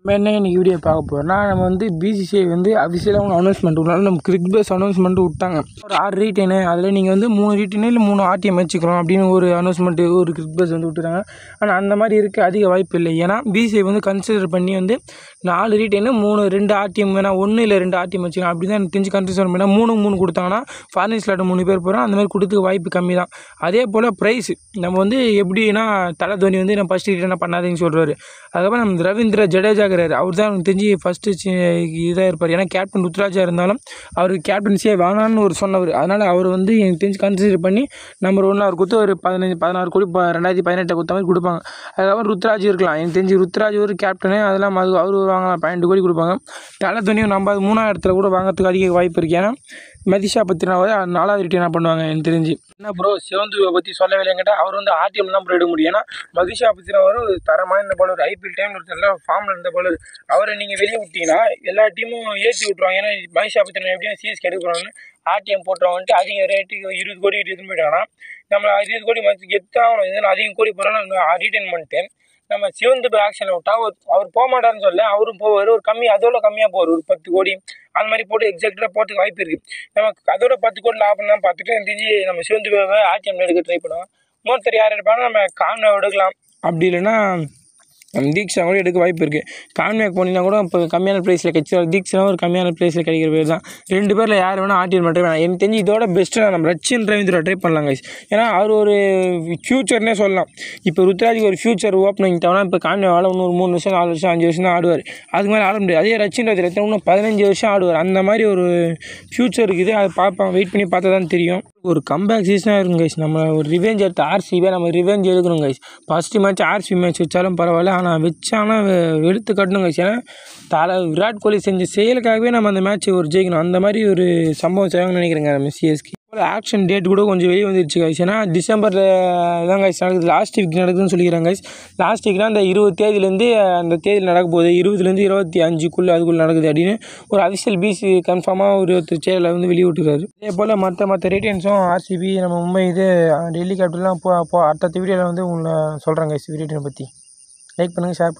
நம்ம என்ன இன்னைக்கு வீடியோ பார்க்க போகிறோம்னா நம்ம வந்து பிசிசிஐ வந்து அஃபிஷியலாக அவங்க அனௌன்ஸ்மெண்ட் விட்றாங்க. நம்ம கிரிக் பேஸ் அனௌன்ஸ்மெண்ட் விட்டாங்க. ஒரு 6 ரீட்டெயினு அதில் நீங்கள் வந்து 3 ரீட்டெயினு இல்லை 3 ஆர்டிஎம் வச்சுக்கலாம் அப்படின்னு ஒரு அனௌன்ஸ்மெண்ட்டு ஒரு கிரிக் பேஸ் வந்து விட்டுறாங்க. ஆனால் அந்த மாதிரி இருக்க அதிக வாய்ப்பு இல்லை. ஏன்னா பிசிசிஐ வந்து கன்சிடர் பண்ணி வந்து 4 ரீட்டெயினு 2 ஆர்டிஎம் வேணால் 1 இல்லை 2 ஆர்டிஎம் வச்சுக்கலாம். அப்படி தான் எனக்கு தெரிஞ்சு கன்சிடர் பண்ணால் 3 கொடுத்தாங்கன்னா ஃபாரின் ஸ்லாட் 3 பேர் போகிறோம். அந்த மாதிரி கொடுத்துக்க வாய்ப்பு கம்மி தான். அதே போல் ப்ரைஸ் நம்ம வந்து எப்படின்னா தலை தோனி வந்து நான் ஃபஸ்ட்டு ரீட்டெயினாக பண்ணாதீங்கன்னு சொல்கிறாரு. அதுக்கப்புறம் நம்ம ரவீந்திர ஜடேஜா அவர் தான் எனக்கு தெரிஞ்சு ஃபஸ்ட்டு இதாக இருப்பார். ஏன்னா கேப்டன் ருத்ராஜா இருந்தாலும் அவருக்கு கேப்டன்சியே வேணான்னு ஒரு சொன்னவர். அதனால் அவர் வந்து எனக்கு தெரிஞ்சு கன்சிடர் பண்ணி நம்பர் 1 அவர் கொடுத்து ஒரு 16 கோடி 2018 கொடுத்த மாதிரி கொடுப்பாங்க. அதுக்கப்புறம் ருத்ராஜ் இருக்கலாம். எனக்கு தெரிஞ்சு ருத்ராஜ் ஒரு கேப்டனு அதெல்லாம் அவர் வாங்கலாம் 12 கோடி கொடுப்பாங்க. தலை தோனியும் நம்ம 3ஆவது இடத்துல கூட வாங்கிறதுக்கு அதிக வாய்ப்பு இருக்குது. ஏன்னா மதிஷா பத்தினாவது 4வது ரீட்டெயினாக பண்ணுவாங்க எனக்கு தெரிஞ்சு. என்ன ப்ரோ சிவந்துவை பற்றி சொல்லவே இல்லைங்கிட்ட அவர் வந்து ஆர்டிஎம் தான் ப்ரோ எடுக்க முடியும். ஏன்னா மதிஷா பத்தினா ஒரு தரமான இருந்த பாலர், ஐபிஎல் டைமில் ஒரு நல்ல ஃபார்மில் இருந்த பாலர். அவரை நீங்கள் வெளியே விட்டீங்கன்னா எல்லா டீமும் ஏற்றி விட்ருவாங்க. ஏன்னா மதிஷா பத்தினா எப்படியும் சிஎஸ்கே எடுக்கிறாங்கன்னு ஆர்டிஎம் போட்டுருவாங்கன்ட்டு அதிக ரேட்டுக்கு 20 கோடி எடுத்துன்னு போயிட்டாங்கன்னா நம்ம 20 கோடி மதிச்சு கெத்தாகணும். இதனால் அதிகம் கோடி போகிறாலும் ரீட்டைன் பண்ணிட்டு நம்ம சிவந்து ஆக்ஷனில் விட்டால் அவர் போக மாட்டார்னு சொல்ல அவரும் போவார். ஒரு கம்மி அதோட கம்மியாக போவார். ஒரு 10 கோடி அந்த மாதிரி போட்டு எக்ஸாக்டாக போகிறதுக்கு வாய்ப்பு இருக்குது. நமக்கு அதோட 10 கோடி லாபம் தான் பார்த்துட்டு எனக்கு தெரிஞ்சு நம்ம சிவந்துவை ஆர்டிஎம் எடுக்க ட்ரை பண்ணுவோம். இன்னொருத்தர் யார் எடுப்பாங்கன்னா நம்ம கான்வே எடுக்கலாம். அப்படி இல்லைன்னா தீக்ஷா கூட எடுக்க வாய்ப்பு இருக்குது. கான்வேக் போனீங்கன்னா கூட இப்போ கம்மியான ப்ரைஸில் கிடச்சி தீக்ஷா ஒரு கம்மியான ப்ரைஸில் கிடைக்கிற பேர் தான். 2 பேரில் யார் வேணால் ஆர்டிஎம் மட்டும் வேணாம். எனக்கு தெரிஞ்சு இதோட பெஸ்ட்டு நம்ம ரச்சின் ரவீந்திரா ட்ரை பண்ணலாம் கைஸ். ஏன்னா அவர் ஒரு ஃப்யூச்சர்னே சொல்லலாம். இப்போ ருத்ராஜுக்கு ஒரு ஃப்யூச்சர் ஓப்பனிங் தேவைன்னா இப்போ கான்வேவால் இன்னும் ஒரு 3 வருஷம் 4 வருஷம் 5 வருஷம் தான் ஆடுவார். அதுக்கு மேலே ஆட முடியாது. அதே ரச்சின் ரவீந்திரா இன்னும் 15 வருஷம் ஆடுவார். அந்த மாதிரி ஒரு ஃப்யூச்சர் இருக்குது. அதை பார்ப்போம், வெயிட் பண்ணி பார்த்தா தான் தெரியும். ஒரு கம்பேக் சீசனாக இருக்கும் கைஸ். நம்ம ஒரு ரிவெஞ்ச் எடுத்து ஆர்சிபியாக நம்ம ரிவெஞ்ச் எடுக்கணும் guys. First match RCB match வச்சாலும் பரவாயில்ல, ஆனால் வச்சாலும் எடுத்து கட்டணும் கைஸ். ஏன்னா விராட் கோலி செஞ்ச செயலுக்காகவே நம்ம அந்த மேட்ச் ஒரு ஜெயிக்கணும். அந்த மாதிரி ஒரு சம்பவம் செய்வாங்கன்னு நினைக்கிறேங்க நம்ம சிஎஸ்கே. ஆக்ஷன் டேட் கூட கொஞ்சம் வெளியே வந்துருச்சு கைஸ். ஏன்னா டிசம்பரில் தான் கைஸ் நடக்குது. லாஸ்ட் வீக் நடக்குதுன்னு சொல்லிக்கிறாங்க கைஸ். லாஸ்ட் வீக்னால் அந்த 20 தேதியிலேருந்து அந்த தேதியில் நடக்க போகுது. 20லேருந்து 25க்குள்ளே அதுக்குள்ளே நடக்குது அப்படின்னு ஒரு அஃபிஷியல் பிசி கன்ஃபார்மாக ஒரு சேனலில் வந்து வெளியே விட்டுருக்காரு. அதே போல் மற்ற ரீட்டெயின்ஸும் ஆர்சிபி நம்ம மும்பை டெல்லி கேபிட்டல்லாம் அடுத்த வீடியோவில் வந்து உங்களை சொல்கிறேன் கைஸ். ரீட்டெயினை பற்றி லைக் பண்ணுங்கள், ஷேர்